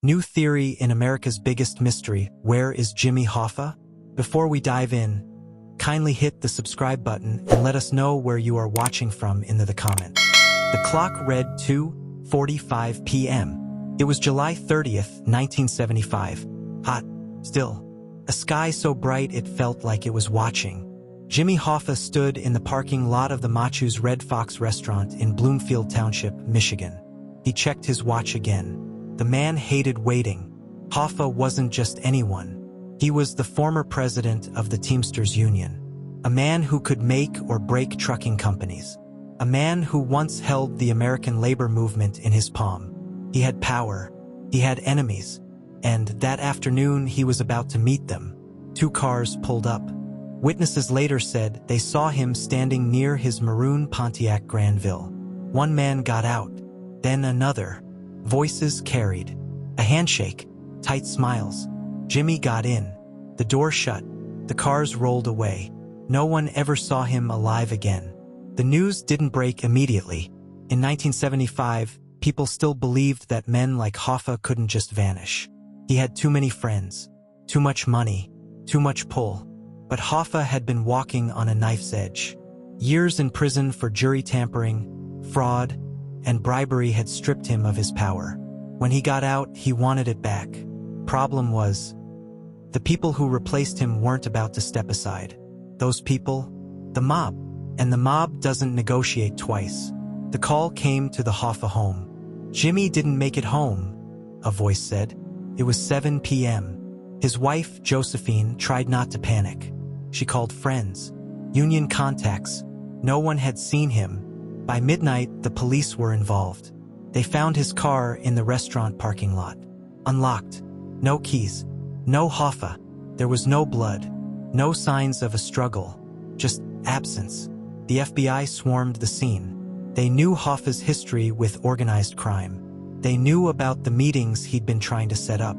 New theory in America's biggest mystery, where is Jimmy Hoffa? Before we dive in, kindly hit the subscribe button and let us know where you are watching from in the comments. The clock read 2:45 p.m. It was July 30th, 1975. Hot, still. A sky so bright it felt like it was watching. Jimmy Hoffa stood in the parking lot of the Machu's Red Fox restaurant in Bloomfield Township, Michigan. He checked his watch again. The man hated waiting. Hoffa wasn't just anyone. He was the former president of the Teamsters Union. A man who could make or break trucking companies. A man who once held the American labor movement in his palm. He had power. He had enemies. And that afternoon he was about to meet them. Two cars pulled up. Witnesses later said they saw him standing near his maroon Pontiac Granville. One man got out, then another. Voices carried. A handshake, tight smiles. Jimmy got in. The door shut. The cars rolled away. No one ever saw him alive again. The news didn't break immediately. In 1975, people still believed that men like Hoffa couldn't just vanish. He had too many friends, too much money, too much pull. But Hoffa had been walking on a knife's edge. Years in prison for jury tampering, fraud, and bribery had stripped him of his power. When he got out, he wanted it back. Problem was, the people who replaced him weren't about to step aside. Those people? The mob. And the mob doesn't negotiate twice. The call came to the Hoffa home. Jimmy didn't make it home, a voice said. It was 7 p.m. His wife, Josephine, tried not to panic. She called friends, union contacts. No one had seen him. By midnight, the police were involved. They found his car in the restaurant parking lot. Unlocked. No keys. No Hoffa. There was no blood. No signs of a struggle. Just absence. The FBI swarmed the scene. They knew Hoffa's history with organized crime. They knew about the meetings he'd been trying to set up.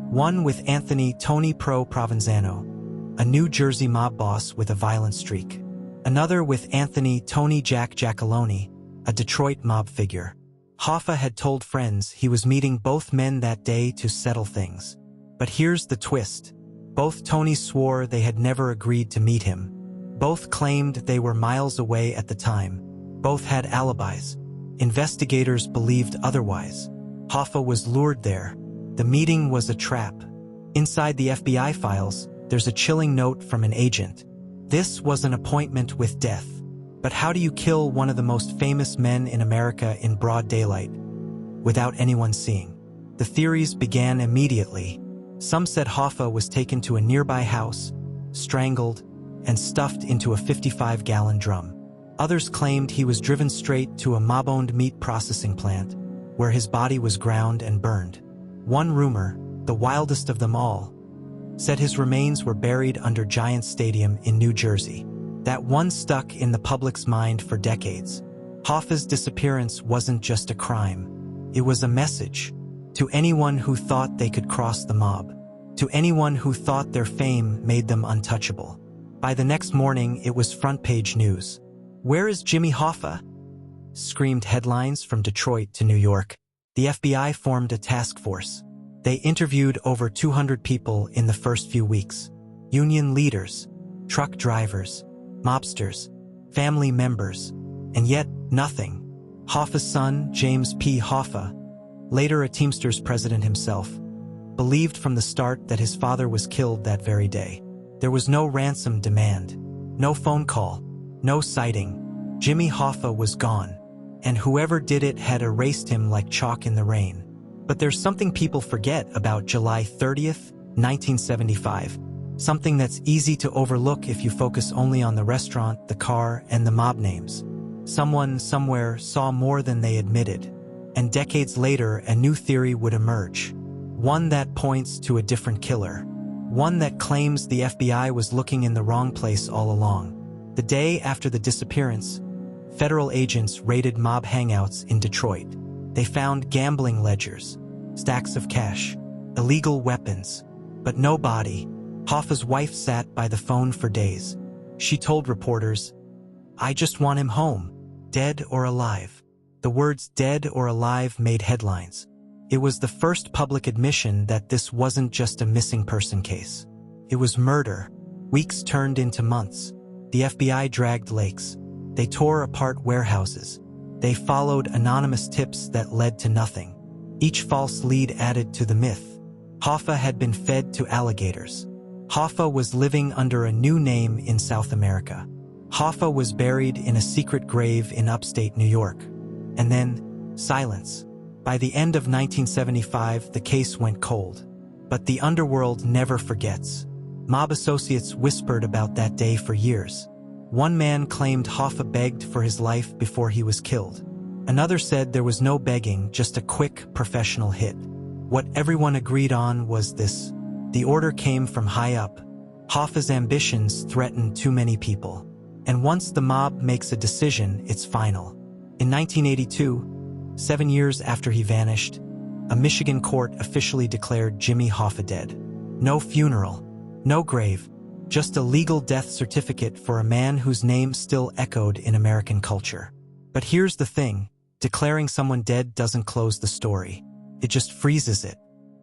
One with Anthony Tony Pro Provenzano, a New Jersey mob boss with a violent streak. Another with Anthony Tony Jack Giacalone, a Detroit mob figure. Hoffa had told friends he was meeting both men that day to settle things. But here's the twist. Both Tonys swore they had never agreed to meet him. Both claimed they were miles away at the time. Both had alibis. Investigators believed otherwise. Hoffa was lured there. The meeting was a trap. Inside the FBI files, there's a chilling note from an agent. This was an appointment with death. But how do you kill one of the most famous men in America in broad daylight, without anyone seeing? The theories began immediately. Some said Hoffa was taken to a nearby house, strangled, and stuffed into a 55-gallon drum. Others claimed he was driven straight to a mob-owned meat processing plant, where his body was ground and burned. One rumor, the wildest of them all, said his remains were buried under Giants Stadium in New Jersey. That one stuck in the public's mind for decades. Hoffa's disappearance wasn't just a crime. It was a message to anyone who thought they could cross the mob, to anyone who thought their fame made them untouchable. By the next morning, it was front-page news. "Where is Jimmy Hoffa?" screamed headlines from Detroit to New York. The FBI formed a task force. They interviewed over 200 people in the first few weeks. Union leaders, truck drivers, mobsters, family members, and yet nothing. Hoffa's son, James P. Hoffa, later a Teamsters president himself, believed from the start that his father was killed that very day. There was no ransom demand, no phone call, no sighting. Jimmy Hoffa was gone, and whoever did it had erased him like chalk in the rain. But there's something people forget about July 30th, 1975. Something that's easy to overlook if you focus only on the restaurant, the car, and the mob names. Someone, somewhere, saw more than they admitted. And decades later, a new theory would emerge. One that points to a different killer. One that claims the FBI was looking in the wrong place all along. The day after the disappearance, federal agents raided mob hangouts in Detroit. They found gambling ledgers, stacks of cash, illegal weapons, but no body. Hoffa's wife sat by the phone for days. She told reporters, "I just want him home, dead or alive." The words dead or alive made headlines. It was the first public admission that this wasn't just a missing person case. It was murder. Weeks turned into months. The FBI dragged lakes. They tore apart warehouses. They followed anonymous tips that led to nothing. Each false lead added to the myth. Hoffa had been fed to alligators. Hoffa was living under a new name in South America. Hoffa was buried in a secret grave in upstate New York. And then, silence. By the end of 1975, the case went cold. But the underworld never forgets. Mob associates whispered about that day for years. One man claimed Hoffa begged for his life before he was killed. Another said there was no begging, just a quick, professional hit. What everyone agreed on was this. The order came from high up. Hoffa's ambitions threatened too many people. And once the mob makes a decision, it's final. In 1982, 7 years after he vanished, a Michigan court officially declared Jimmy Hoffa dead. No funeral, no grave, just a legal death certificate for a man whose name still echoed in American culture. But here's the thing, declaring someone dead doesn't close the story. It just freezes it.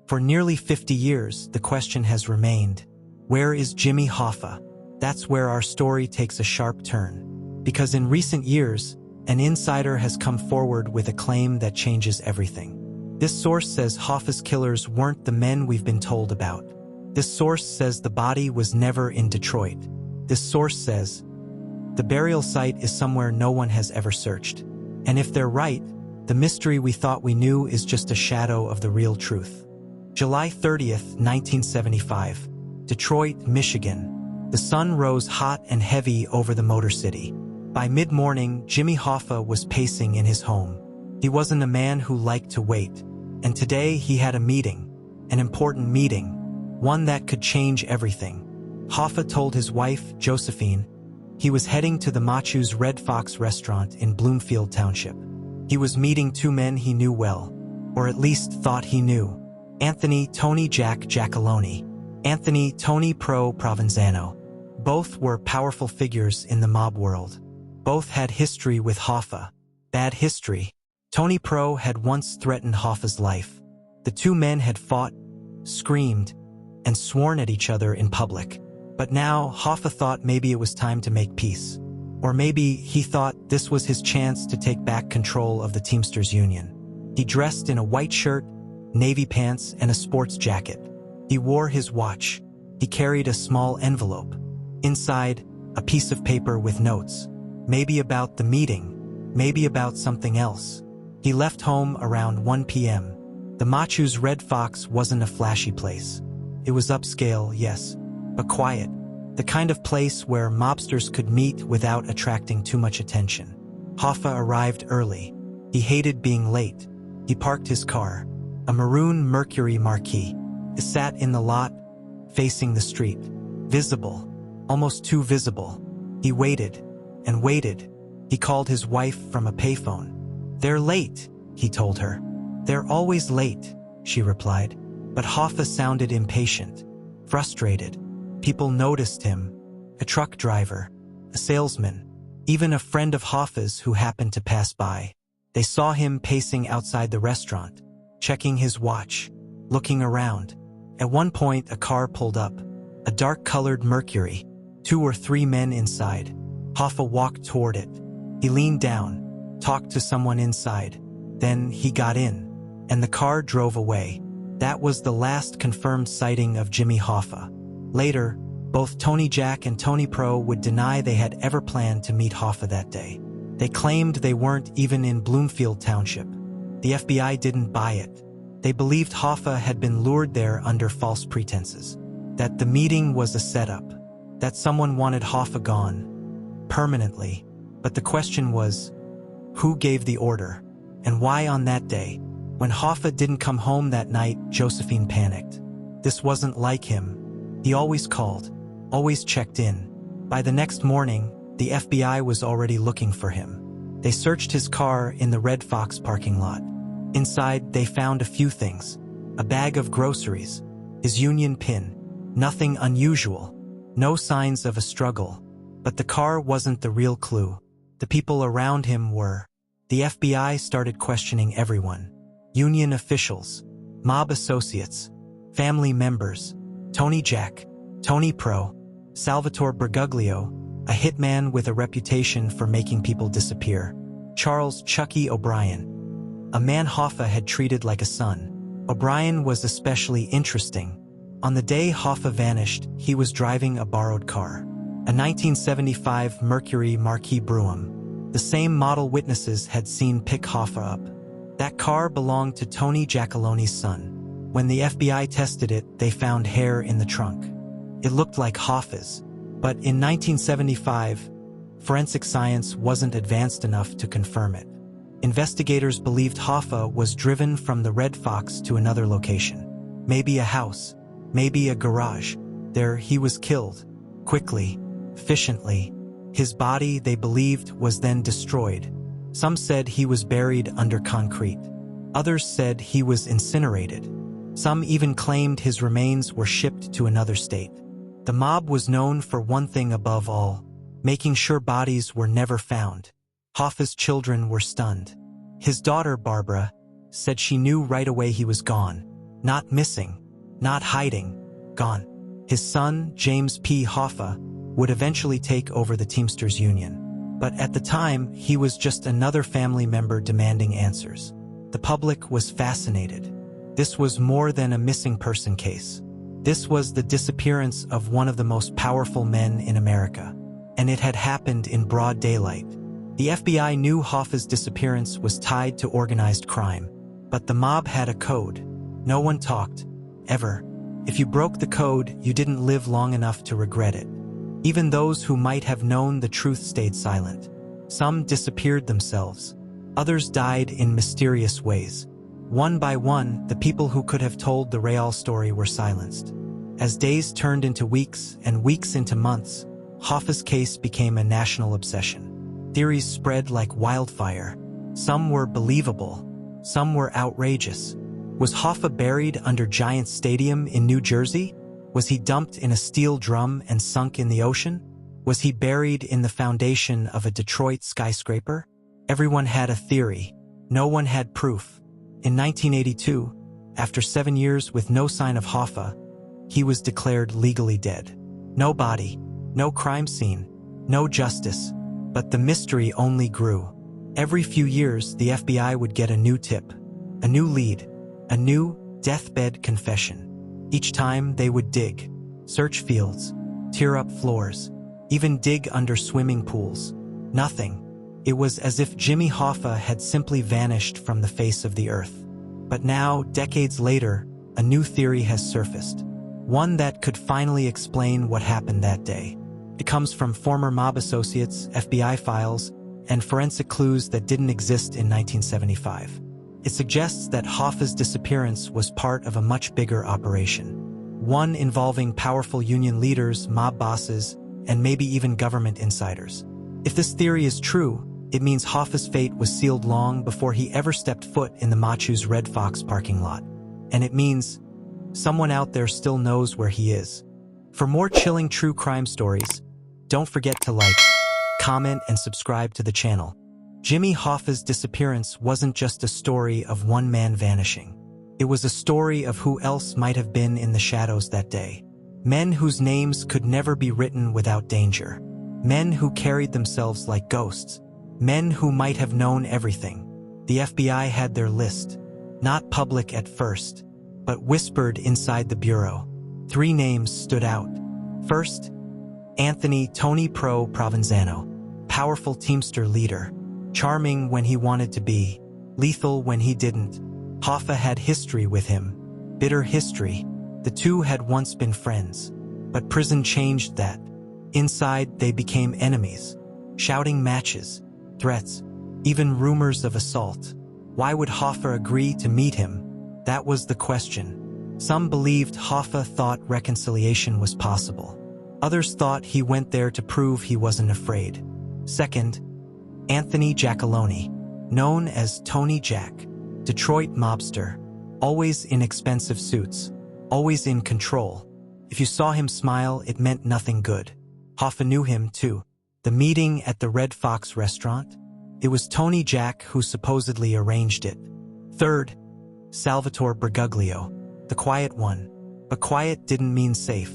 For nearly 50 years, the question has remained, where is Jimmy Hoffa? That's where our story takes a sharp turn. Because in recent years, an insider has come forward with a claim that changes everything. This source says Hoffa's killers weren't the men we've been told about. This source says the body was never in Detroit. This source says the burial site is somewhere no one has ever searched. And if they're right, the mystery we thought we knew is just a shadow of the real truth. July 30th, 1975. Detroit, Michigan. The sun rose hot and heavy over the Motor City. By mid-morning, Jimmy Hoffa was pacing in his home. He wasn't a man who liked to wait. And today he had a meeting. An important meeting. One that could change everything. Hoffa told his wife, Josephine, he was heading to the Machu's Red Fox restaurant in Bloomfield Township. He was meeting two men he knew well, or at least thought he knew. Anthony Tony Jack Giacalone, Anthony Tony Pro Provenzano. Both were powerful figures in the mob world. Both had history with Hoffa. Bad history. Tony Pro had once threatened Hoffa's life. The two men had fought, screamed, and sworn at each other in public. But now, Hoffa thought maybe it was time to make peace. Or maybe he thought this was his chance to take back control of the Teamsters Union. He dressed in a white shirt, navy pants, and a sports jacket. He wore his watch. He carried a small envelope. Inside, a piece of paper with notes. Maybe about the meeting. Maybe about something else. He left home around 1 p.m. The Machu's Red Fox wasn't a flashy place. It was upscale, yes, but quiet. The kind of place where mobsters could meet without attracting too much attention. Hoffa arrived early. He hated being late. He parked his car, a maroon Mercury Marquis. He sat in the lot, facing the street. Visible, almost too visible. He waited and waited. He called his wife from a payphone. "They're late," he told her. "They're always late," she replied. But Hoffa sounded impatient, frustrated. People noticed him. A truck driver, a salesman, even a friend of Hoffa's who happened to pass by. They saw him pacing outside the restaurant, checking his watch, looking around. At one point, a car pulled up, a dark-colored Mercury, 2 or 3 men inside. Hoffa walked toward it. He leaned down, talked to someone inside. Then he got in, and the car drove away. That was the last confirmed sighting of Jimmy Hoffa. Later, both Tony Jack and Tony Pro would deny they had ever planned to meet Hoffa that day. They claimed they weren't even in Bloomfield Township. The FBI didn't buy it. They believed Hoffa had been lured there under false pretenses. That the meeting was a setup. That someone wanted Hoffa gone. Permanently. But the question was, who gave the order? And why on that day? When Hoffa didn't come home that night, Josephine panicked. This wasn't like him. He always called, always checked in. By the next morning, the FBI was already looking for him. They searched his car in the Red Fox parking lot. Inside, they found a few things. A bag of groceries, his union pin. Nothing unusual. No signs of a struggle. But the car wasn't the real clue. The people around him were. The FBI started questioning everyone. union officials, mob associates, family members, Tony Jack, Tony Pro, Salvatore Bergoglio, a hitman with a reputation for making people disappear, Charles Chucky O'Brien, a man Hoffa had treated like a son. O'Brien was especially interesting. On the day Hoffa vanished, he was driving a borrowed car, a 1975 Mercury Marquis Brougham. The same model witnesses had seen pick Hoffa up. That car belonged to Tony Giacaloni's son. When the FBI tested it, they found hair in the trunk. It looked like Hoffa's, but in 1975, forensic science wasn't advanced enough to confirm it. Investigators believed Hoffa was driven from the Red Fox to another location. Maybe a house, maybe a garage. There he was killed, quickly, efficiently. His body, they believed, was then destroyed. Some said he was buried under concrete. Others said he was incinerated. Some even claimed his remains were shipped to another state. The mob was known for one thing above all, making sure bodies were never found. Hoffa's children were stunned. His daughter, Barbara, said she knew right away he was gone. Not missing, not hiding, gone. His son, James P. Hoffa, would eventually take over the Teamsters Union. But at the time, he was just another family member demanding answers. The public was fascinated. This was more than a missing person case. This was the disappearance of one of the most powerful men in America. And it had happened in broad daylight. The FBI knew Hoffa's disappearance was tied to organized crime. But the mob had a code. No one talked, ever. If you broke the code, you didn't live long enough to regret it. Even those who might have known the truth stayed silent. Some disappeared themselves. Others died in mysterious ways. One by one, the people who could have told the real story were silenced. As days turned into weeks and weeks into months, Hoffa's case became a national obsession. Theories spread like wildfire. Some were believable. Some were outrageous. Was Hoffa buried under Giant Stadium in New Jersey? Was he dumped in a steel drum and sunk in the ocean? Was he buried in the foundation of a Detroit skyscraper? Everyone had a theory. No one had proof. In 1982, after 7 years with no sign of Hoffa, he was declared legally dead. No body, no crime scene, no justice, but the mystery only grew. Every few years, the FBI would get a new tip, a new lead, a new deathbed confession. Each time they would dig, search fields, tear up floors, even dig under swimming pools. Nothing. It was as if Jimmy Hoffa had simply vanished from the face of the earth. But now, decades later, a new theory has surfaced. One that could finally explain what happened that day. It comes from former mob associates, FBI files, and forensic clues that didn't exist in 1975. It suggests that Hoffa's disappearance was part of a much bigger operation. One involving powerful union leaders, mob bosses, and maybe even government insiders. If this theory is true, it means Hoffa's fate was sealed long before he ever stepped foot in the Machu's Red Fox parking lot. And it means someone out there still knows where he is. For more chilling true crime stories, don't forget to like, comment, and subscribe to the channel. Jimmy Hoffa's disappearance wasn't just a story of one man vanishing. It was a story of who else might have been in the shadows that day. Men whose names could never be written without danger. Men who carried themselves like ghosts. Men who might have known everything. The FBI had their list. Not public at first, but whispered inside the bureau. 3 names stood out. First, Anthony Tony Pro Provenzano. Powerful Teamster leader. Charming when he wanted to be. Lethal when he didn't. Hoffa had history with him. Bitter history. The two had once been friends. But prison changed that. Inside, they became enemies. Shouting matches. Threats, even rumors of assault. Why would Hoffa agree to meet him? That was the question. Some believed Hoffa thought reconciliation was possible. Others thought he went there to prove he wasn't afraid. Second, Anthony Giacaloni, known as Tony Jack, Detroit mobster, always in expensive suits, always in control. If you saw him smile, it meant nothing good. Hoffa knew him too. The meeting at the Red Fox restaurant? It was Tony Jack who supposedly arranged it. Third, Salvatore Bergoglio, the quiet one. But quiet didn't mean safe.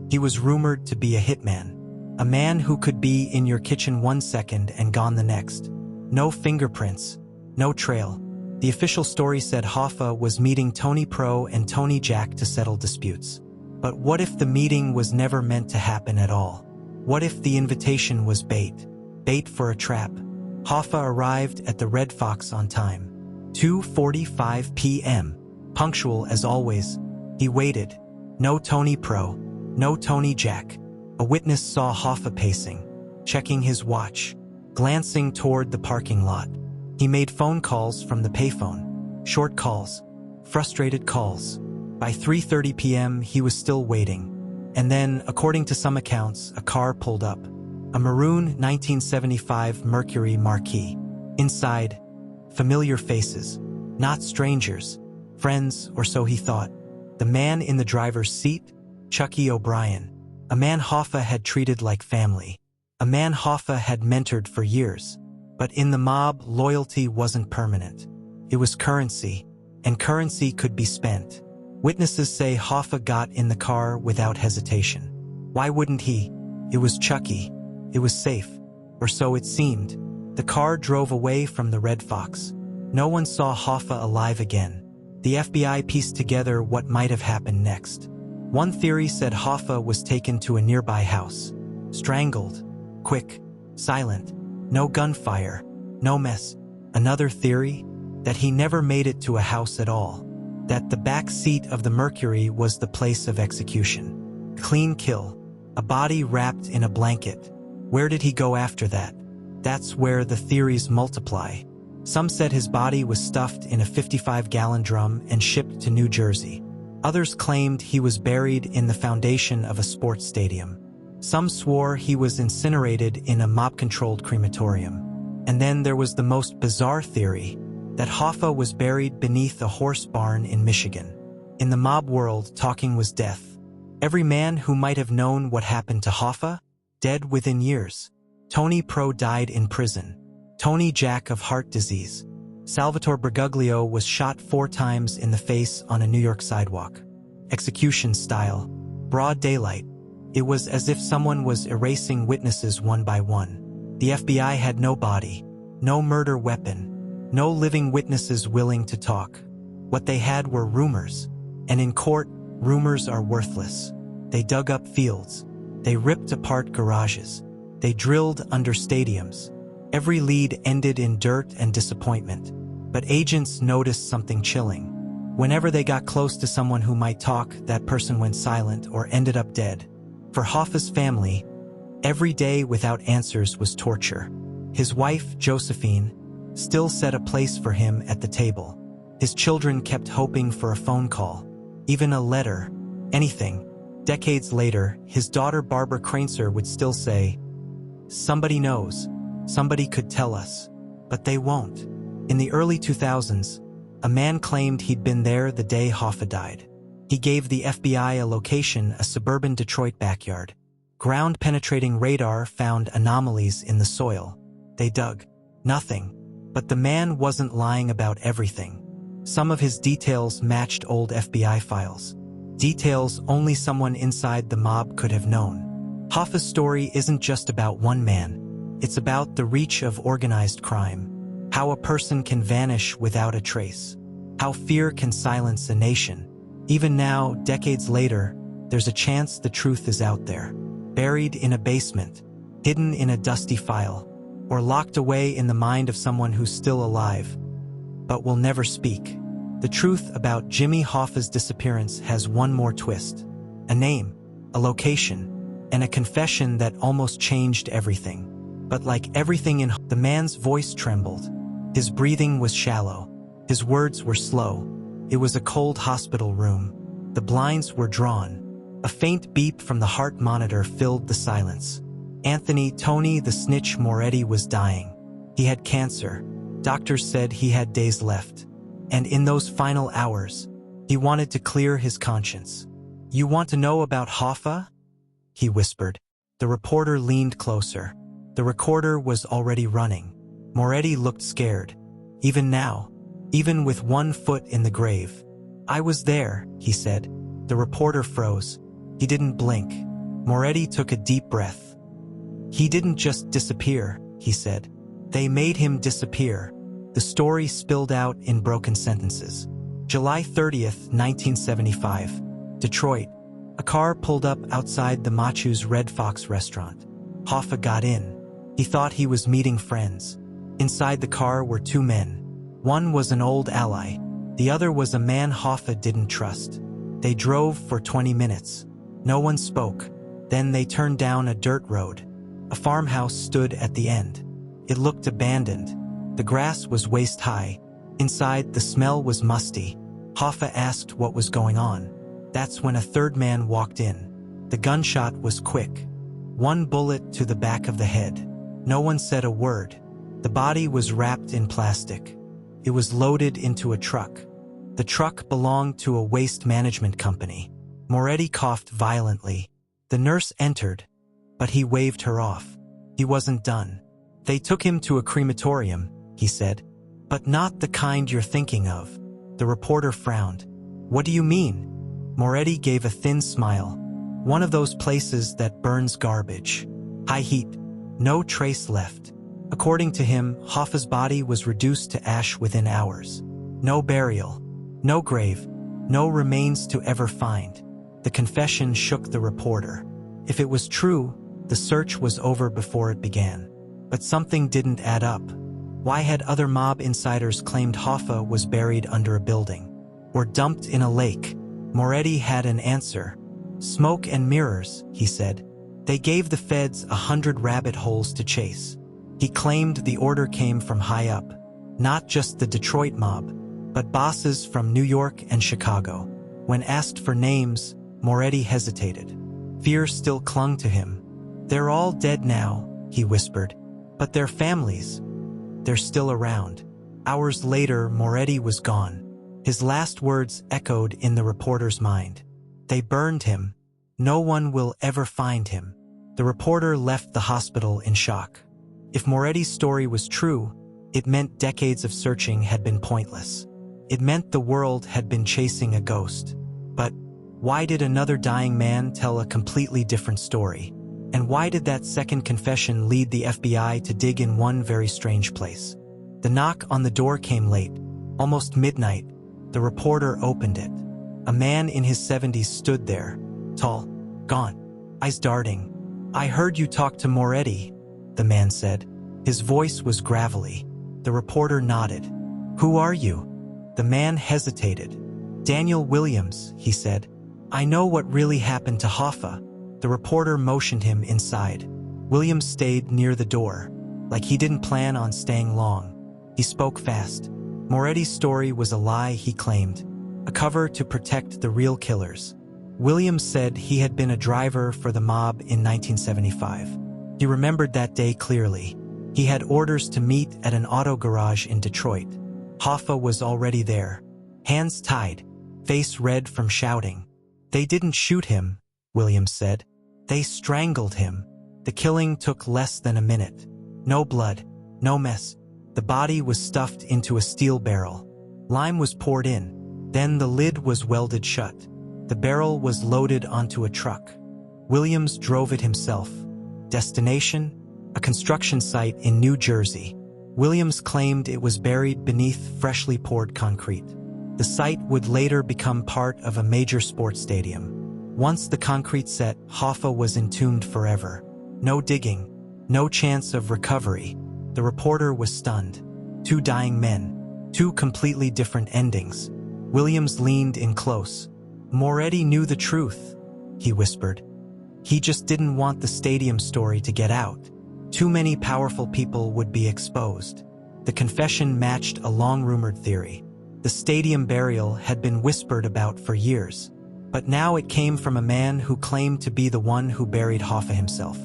He was rumored to be a hitman. A man who could be in your kitchen 1 second and gone the next. No fingerprints. No trail. The official story said Hoffa was meeting Tony Pro and Tony Jack to settle disputes. But what if the meeting was never meant to happen at all? What if the invitation was bait? Bait for a trap. Hoffa arrived at the Red Fox on time. 2:45 p.m. Punctual as always. He waited. No Tony Pro. No Tony Jack. A witness saw Hoffa pacing, checking his watch, glancing toward the parking lot. He made phone calls from the payphone. Short calls. Frustrated calls. By 3:30 p.m. he was still waiting. And then, according to some accounts, a car pulled up. A maroon 1975 Mercury Marquis. Inside, familiar faces. Not strangers. Friends, or so he thought. The man in the driver's seat? Chucky O'Brien. A man Hoffa had treated like family. A man Hoffa had mentored for years. But in the mob, loyalty wasn't permanent. It was currency, and currency could be spent. Witnesses say Hoffa got in the car without hesitation. Why wouldn't he? It was Chucky. It was safe. Or so it seemed. The car drove away from the Red Fox. No one saw Hoffa alive again. The FBI pieced together what might have happened next. One theory said Hoffa was taken to a nearby house. Strangled. Quick. Silent. No gunfire. No mess. Another theory? That he never made it to a house at all. That the back seat of the Mercury was the place of execution. Clean kill. A body wrapped in a blanket. Where did he go after that? That's where the theories multiply. Some said his body was stuffed in a 55-gallon drum and shipped to New Jersey. Others claimed he was buried in the foundation of a sports stadium. Some swore he was incinerated in a mob-controlled crematorium. And then there was the most bizarre theory, that Hoffa was buried beneath a horse barn in Michigan. In the mob world, talking was death. Every man who might have known what happened to Hoffa, dead within years. Tony Pro died in prison. Tony Jack of heart disease. Salvatore Bergoglio was shot 4 times in the face on a New York sidewalk. Execution style. Broad daylight. It was as if someone was erasing witnesses one by one. The FBI had no body, no murder weapon, no living witnesses willing to talk. What they had were rumors. And in court, rumors are worthless. They dug up fields. They ripped apart garages. They drilled under stadiums. Every lead ended in dirt and disappointment. But agents noticed something chilling. Whenever they got close to someone who might talk, that person went silent or ended up dead. For Hoffa's family, every day without answers was torture. His wife, Josephine, still set a place for him at the table. His children kept hoping for a phone call, even a letter, anything. Decades later, his daughter Barbara Crainser would still say, "Somebody knows. Somebody could tell us." But they won't. In the early 2000s, a man claimed he'd been there the day Hoffa died. He gave the FBI a location, a suburban Detroit backyard. Ground-penetrating radar found anomalies in the soil. They dug. Nothing. But the man wasn't lying about everything. Some of his details matched old FBI files. Details only someone inside the mob could have known. Hoffa's story isn't just about one man. It's about the reach of organized crime. How a person can vanish without a trace. How fear can silence a nation. Even now, decades later, there's a chance the truth is out there. Buried in a basement, hidden in a dusty file, or locked away in the mind of someone who's still alive, but will never speak. The truth about Jimmy Hoffa's disappearance has one more twist. A name, a location, and a confession that almost changed everything. But like everything the man's voice trembled. His breathing was shallow. His words were slow. It was a cold hospital room. The blinds were drawn. A faint beep from the heart monitor filled the silence. Tony the snitch Moretti was dying. He had cancer. Doctors said he had days left. And in those final hours, he wanted to clear his conscience. "You want to know about Hoffa?" he whispered. The reporter leaned closer. The recorder was already running. Moretti looked scared. Even now, even with one foot in the grave. "I was there," he said. The reporter froze. He didn't blink. Moretti took a deep breath. "He didn't just disappear," he said. "They made him disappear." The story spilled out in broken sentences. July 30th, 1975. Detroit. A car pulled up outside the Machu's Red Fox restaurant. Hoffa got in. He thought he was meeting friends. Inside the car were two men. One was an old ally. The other was a man Hoffa didn't trust. They drove for 20 minutes. No one spoke. Then they turned down a dirt road. A farmhouse stood at the end. It looked abandoned. The grass was waist-high. Inside, the smell was musty. Hoffa asked what was going on. That's when a third man walked in. The gunshot was quick. One bullet to the back of the head. No one said a word. The body was wrapped in plastic. It was loaded into a truck. The truck belonged to a waste management company. Moretti coughed violently. The nurse entered, but he waved her off. He wasn't done. "They took him to a crematorium," he said. "But not the kind you're thinking of." The reporter frowned. "What do you mean?" Moretti gave a thin smile. "One of those places that burns garbage. High heat. No trace left." According to him, Hoffa's body was reduced to ash within hours. No burial. No grave. No remains to ever find. The confession shook the reporter. If it was true, the search was over before it began. But something didn't add up. Why had other mob insiders claimed Hoffa was buried under a building? Or dumped in a lake? Moretti had an answer. "Smoke and mirrors," he said. "They gave the feds 100 rabbit holes to chase." He claimed the order came from high up. Not just the Detroit mob, but bosses from New York and Chicago. When asked for names, Moretti hesitated. Fear still clung to him. "They're all dead now," he whispered. "But their families, they're still around." Hours later, Moretti was gone. His last words echoed in the reporter's mind. "They burned him. No one will ever find him." The reporter left the hospital in shock. If Moretti's story was true, it meant decades of searching had been pointless. It meant the world had been chasing a ghost. But why did another dying man tell a completely different story? And why did that second confession lead the FBI to dig in one very strange place? The knock on the door came late, almost midnight. The reporter opened it. A man in his 70s stood there, tall, gaunt, eyes darting. "I heard you talk to Moretti," the man said. His voice was gravelly. The reporter nodded. "Who are you?" The man hesitated. "Daniel Williams," he said. "I know what really happened to Hoffa." The reporter motioned him inside. Williams stayed near the door, like he didn't plan on staying long. He spoke fast. Moretti's story was a lie, he claimed, a cover to protect the real killers. Williams said he had been a driver for the mob in 1975. He remembered that day clearly. He had orders to meet at an auto garage in Detroit. Hoffa was already there, hands tied, face red from shouting. "They didn't shoot him," Williams said. "They strangled him." The killing took less than a minute. No blood, no mess. The body was stuffed into a steel barrel. Lime was poured in. Then the lid was welded shut. The barrel was loaded onto a truck. Williams drove it himself. Destination? A construction site in New Jersey. Williams claimed it was buried beneath freshly poured concrete. The site would later become part of a major sports stadium. Once the concrete set, Hoffa was entombed forever. No digging, no chance of recovery. The reporter was stunned. Two dying men, two completely different endings. Williams leaned in close. "Moretti knew the truth," he whispered. "He just didn't want the stadium story to get out. Too many powerful people would be exposed." The confession matched a long-rumored theory. The stadium burial had been whispered about for years, but now it came from a man who claimed to be the one who buried Hoffa himself.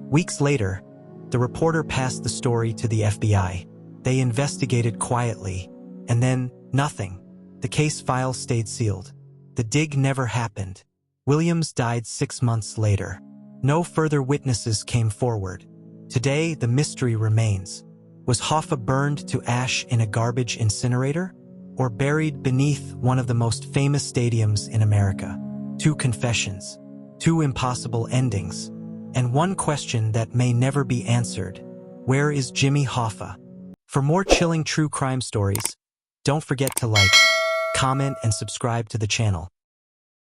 Weeks later, the reporter passed the story to the FBI. They investigated quietly, and then nothing. The case file stayed sealed. The dig never happened. Williams died 6 months later. No further witnesses came forward. Today, the mystery remains. Was Hoffa burned to ash in a garbage incinerator? or buried beneath one of the most famous stadiums in America. 2 confessions, 2 impossible endings, and 1 question that may never be answered. Where is Jimmy Hoffa? For more chilling true crime stories, don't forget to like, comment, and subscribe to the channel.